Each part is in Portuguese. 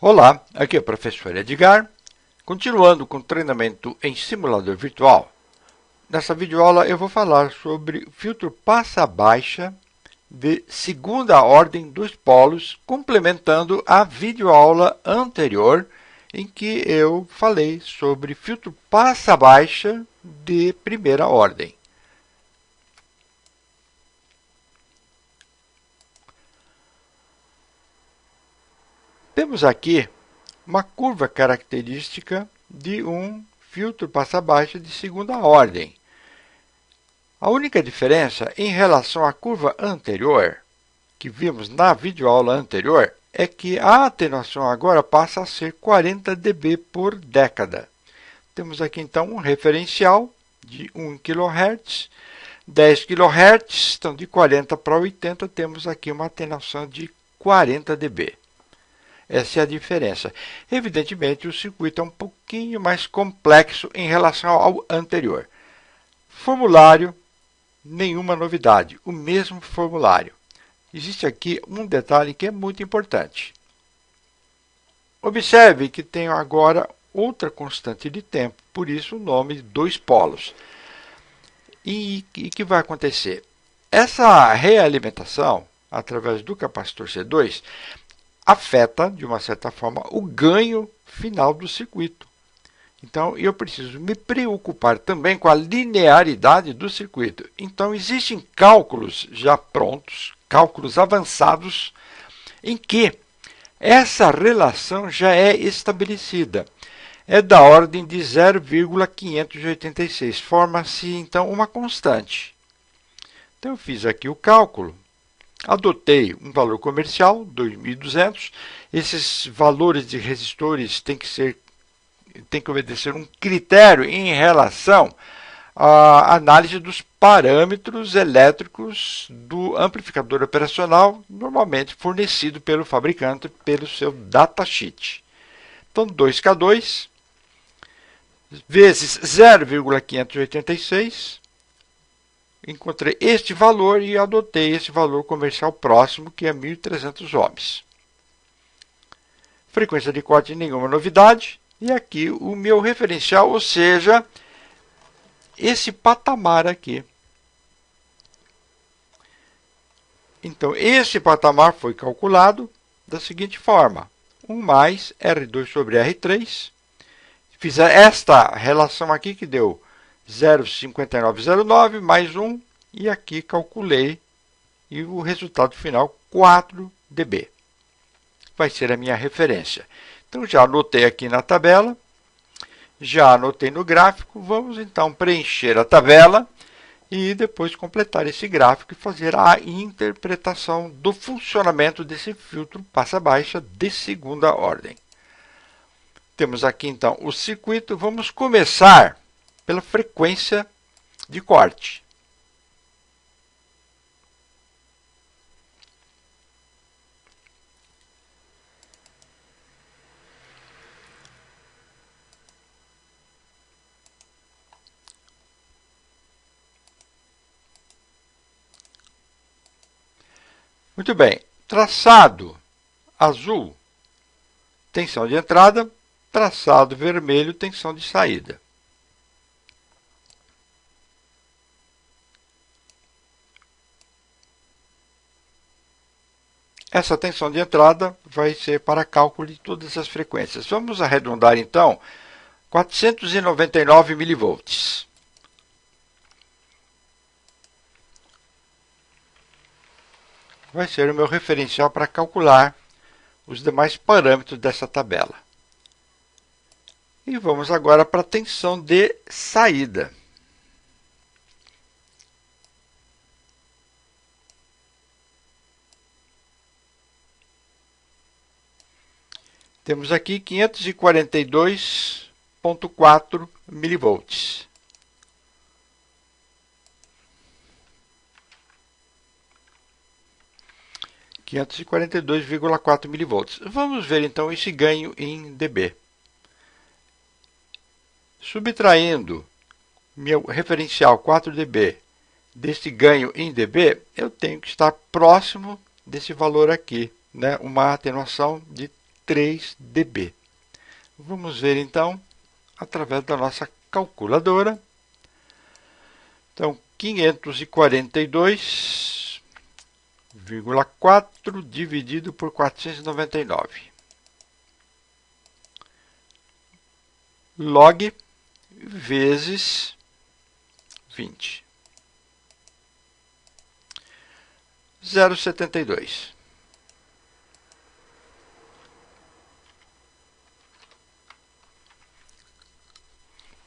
Olá, aqui é o professor Edgar, continuando com o treinamento em simulador virtual. Nessa videoaula eu vou falar sobre o filtro passa-baixa de segunda ordem dos polos, complementando a videoaula anterior, em que eu falei sobre filtro passa-baixa de primeira ordem. Temos aqui uma curva característica de um filtro passa-baixa de segunda ordem. A única diferença em relação à curva anterior, que vimos na videoaula anterior, é que a atenuação agora passa a ser 40 dB por década. Temos aqui então um referencial de 1 kHz, 10 kHz, então de 40 para 80 temos aqui uma atenuação de 40 dB. Essa é a diferença. Evidentemente, o circuito é um pouquinho mais complexo em relação ao anterior. Formulário, nenhuma novidade, o mesmo formulário. Existe aqui um detalhe que é muito importante. Observe que tenho agora outra constante de tempo, por isso o nome de dois polos. E o que vai acontecer? Essa realimentação, através do capacitor C2, afeta, de uma certa forma, o ganho final do circuito. Então, eu preciso me preocupar também com a linearidade do circuito. Então, existem cálculos já prontos, cálculos avançados, em que essa relação já é estabelecida. É da ordem de 0,586. Forma-se, então, uma constante. Então, eu fiz aqui o cálculo. Adotei um valor comercial, 2.200. Esses valores de resistores têm que obedecer um critério em relação à análise dos parâmetros elétricos do amplificador operacional, normalmente fornecido pelo fabricante pelo seu datasheet. Então, 2K2 vezes 0,586. Encontrei este valor e adotei esse valor comercial próximo, que é 1.300 ohms. Frequência de corte, nenhuma novidade. E aqui o meu referencial, ou seja, esse patamar aqui. Então, esse patamar foi calculado da seguinte forma. 1 mais R2 sobre R3. Fiz esta relação aqui que deu 0,5909 mais 1, e aqui calculei, e o resultado final 4 dB. Vai ser a minha referência. Então, já anotei aqui na tabela, já anotei no gráfico. Vamos, então, preencher a tabela e depois completar esse gráfico e fazer a interpretação do funcionamento desse filtro passa-baixa de segunda ordem. Temos aqui, então, o circuito. Vamos começar pela frequência de corte. Muito bem, traçado azul, tensão de entrada, traçado vermelho, tensão de saída. Essa tensão de entrada vai ser para cálculo de todas as frequências. Vamos arredondar, então, 499 milivolts. Vai ser o meu referencial para calcular os demais parâmetros dessa tabela. E vamos agora para a tensão de saída. Temos aqui 542,4 milivolts. milivolts. Vamos ver então esse ganho em dB. Subtraindo meu referencial 4 dB desse ganho em dB, eu tenho que estar próximo desse valor aqui, né? Uma atenuação de 3 dB. Vamos ver então através da nossa calculadora. Então, 542,4 dividido por 499. Log vezes 20. 0,72.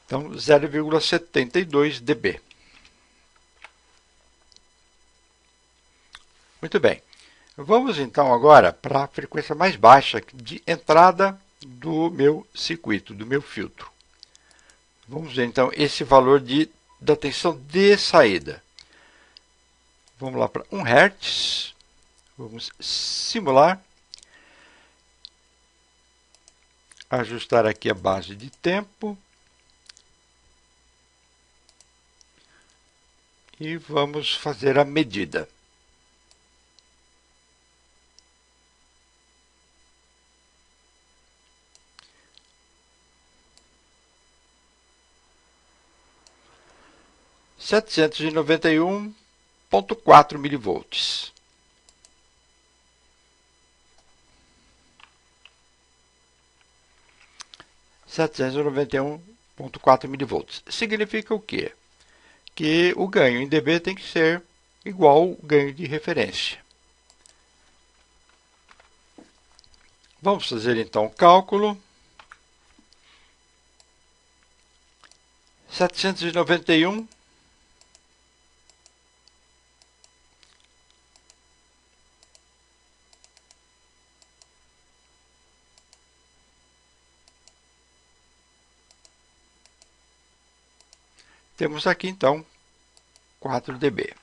Então, 0,72 dB. Muito bem. Vamos então agora para a frequência mais baixa de entrada do meu circuito, do meu filtro. Vamos ver então esse valor da tensão de saída. Vamos lá para 1 Hz. Vamos simular. Ajustar aqui a base de tempo. E vamos fazer a medida. Setecentos e 791,4 milivolts. milivolts. Significa o quê? Que o ganho em dB tem que ser igual ao ganho de referência. Vamos fazer então o cálculo. 791 temos aqui então 4 dB.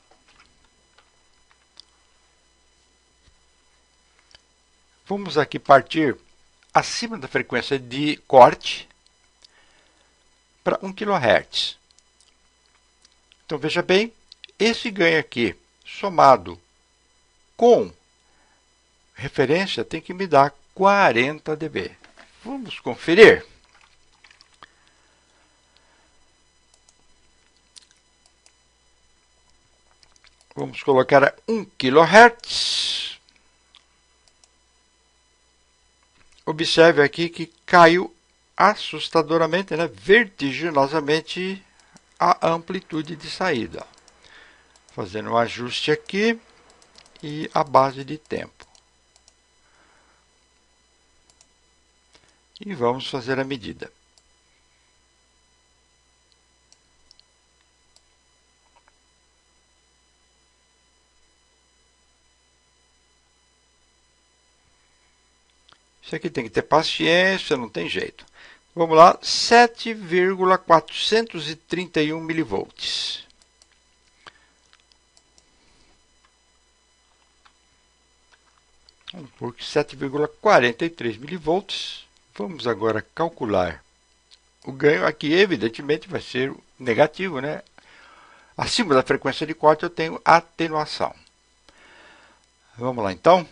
Vamos aqui partir acima da frequência de corte para 1 kHz. Então veja bem, esse ganho aqui somado com referência tem que me dar 40 dB. Vamos conferir. Vamos colocar a 1 kHz. Observe aqui que caiu assustadoramente, né, vertiginosamente, a amplitude de saída. Fazendo um ajuste aqui e a base de tempo. E vamos fazer a medida. Isso aqui tem que ter paciência, não tem jeito. Vamos lá, 7,431 milivolts. Vamos por 7,43 milivolts. Vamos agora calcular o ganho. Aqui, evidentemente, vai ser negativo, né? Acima da frequência de corte eu tenho atenuação. Vamos lá, então.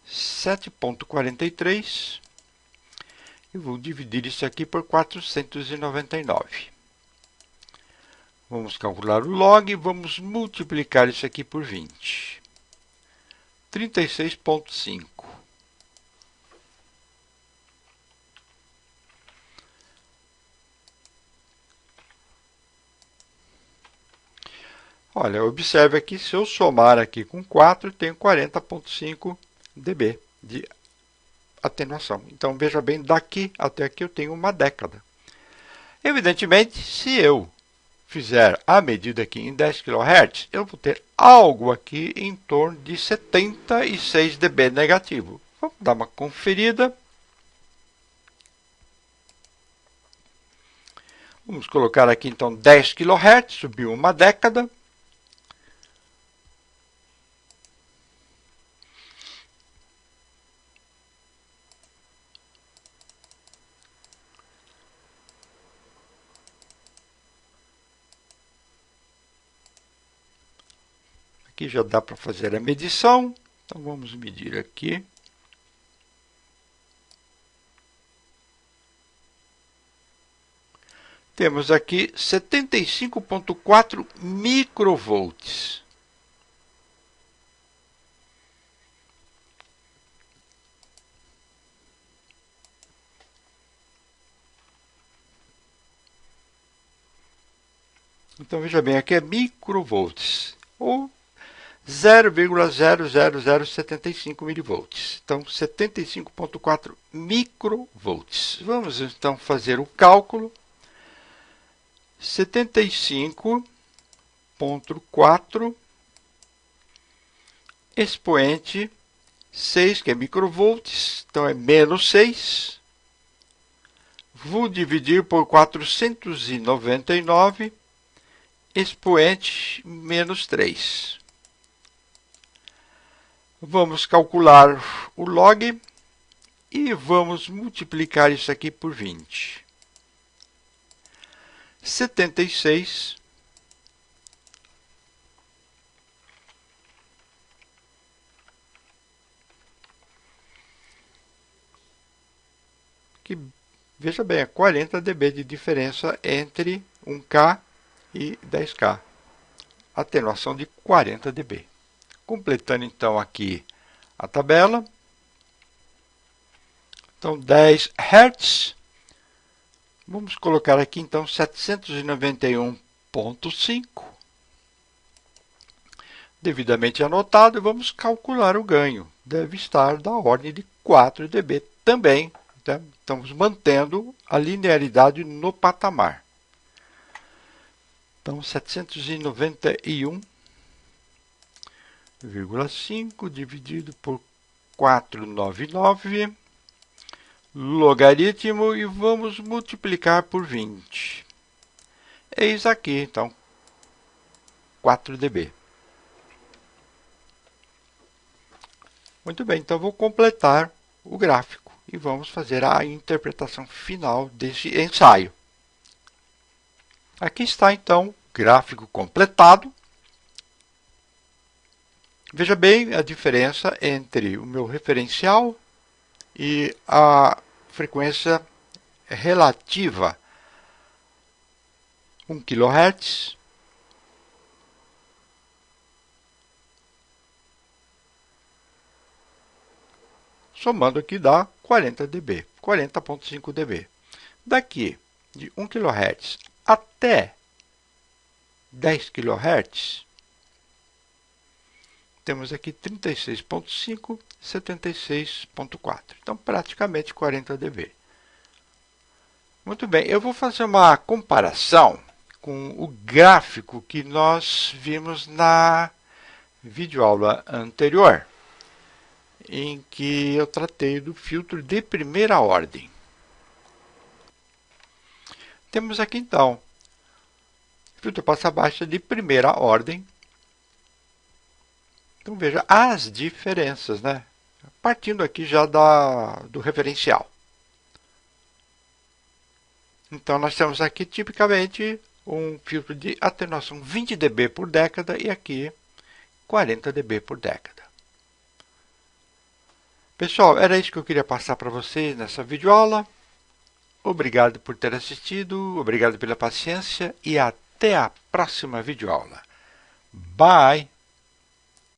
7,43 e vou dividir isso aqui por 499. Vamos calcular o log e vamos multiplicar isso aqui por 20. 36,5. Olha, observe aqui, se eu somar aqui com 4, tenho 40,5 dB de atenuação. Então, veja bem, daqui até aqui eu tenho uma década. Evidentemente, se eu fizer a medida aqui em 10 kHz, eu vou ter algo aqui em torno de 76 dB negativo. Vamos dar uma conferida. Vamos colocar aqui então 10 kHz, subiu uma década. Aqui já dá para fazer a medição. Então vamos medir aqui. temos aqui 75,4 microvolts. Então, veja bem, aqui é microvolts, ou 0,00075 milivolts. Então, 75,4 microvolts. Vamos, então, fazer o cálculo. 75,4 expoente 6, que é microvolts, então é menos 6. Vou dividir por 499, expoente menos 3. Vamos calcular o log e vamos multiplicar isso aqui por 20. 76 que, veja bem, é 40 dB de diferença entre 1K e 10K. Atenuação de 40 dB. Completando, então, aqui a tabela. Então, 10 Hz. Vamos colocar aqui, então, 791,5. Devidamente anotado, e vamos calcular o ganho. Deve estar da ordem de 4 dB também. Então, estamos mantendo a linearidade no patamar. Então, 791,5 dividido por 499, logaritmo, e vamos multiplicar por 20. Eis aqui, então, 4 dB. Muito bem, então vou completar o gráfico e vamos fazer a interpretação final desse ensaio. Aqui está, então, o gráfico completado. Veja bem a diferença entre o meu referencial e a frequência relativa. 1 kHz. Somando aqui dá 40 dB, 40,5 dB. Daqui, de 1 kHz até 10 kHz, temos aqui 36,5, 76,4. Então, praticamente 40 dB. Muito bem, eu vou fazer uma comparação com o gráfico que nós vimos na videoaula anterior, em que eu tratei do filtro de primeira ordem. Temos aqui, então, filtro passa-baixa de primeira ordem. Então, veja as diferenças, né? Partindo aqui já do referencial. Então, nós temos aqui, tipicamente, um filtro de atenuação 20 dB por década e aqui 40 dB por década. Pessoal, era isso que eu queria passar para vocês nessa videoaula. Obrigado por ter assistido, obrigado pela paciência e até a próxima videoaula. Bye!